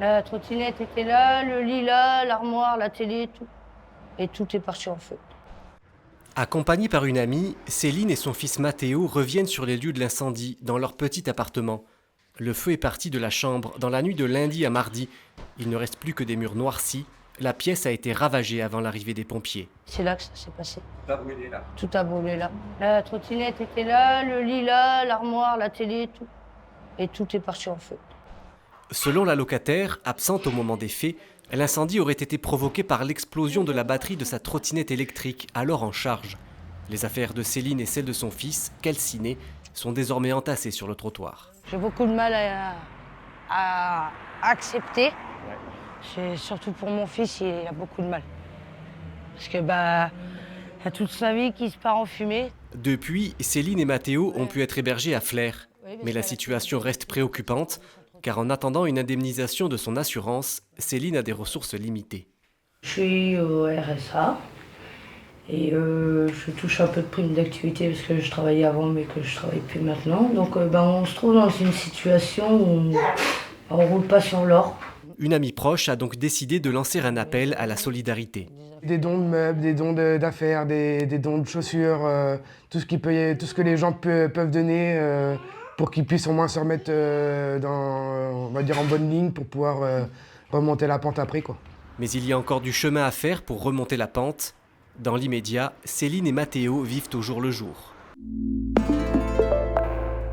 La trottinette était là, le lit là, l'armoire, la télé, tout. Et tout est parti en feu. Accompagnés par une amie, Céline et son fils Matteo reviennent sur les lieux de l'incendie, dans leur petit appartement. Le feu est parti de la chambre dans la nuit de lundi à mardi. Il ne reste plus que des murs noircis. La pièce a été ravagée avant l'arrivée des pompiers. C'est là que ça s'est passé. Tout a brûlé là. Tout a brûlé là. La trottinette était là, le lit là, l'armoire, la télé, tout. Et tout est parti en feu. Selon la locataire, absente au moment des faits, l'incendie aurait été provoqué par l'explosion de la batterie de sa trottinette électrique, alors en charge. Les affaires de Céline et celles de son fils, calcinées, sont désormais entassées sur le trottoir. J'ai beaucoup de mal à accepter. C'est surtout pour mon fils, il a beaucoup de mal. Parce que il y a toute sa vie qui se part en fumée. Depuis, Céline et Matteo ont pu être hébergés à Flers. Mais la situation reste préoccupante, car en attendant une indemnisation de son assurance, Céline a des ressources limitées. Je suis au RSA et je touche un peu de prime d'activité parce que je travaillais avant mais que je travaille plus maintenant. Donc on se trouve dans une situation où on ne roule pas sur l'or. Une amie proche a donc décidé de lancer un appel à la solidarité. Des dons de meubles, des dons d'affaires, des dons de chaussures, tout ce que les gens peuvent donner pour qu'ils puissent au moins se remettre on va dire en bonne ligne pour pouvoir remonter la pente après, quoi. Mais il y a encore du chemin à faire pour remonter la pente. Dans l'immédiat, Céline et Matteo vivent au jour le jour.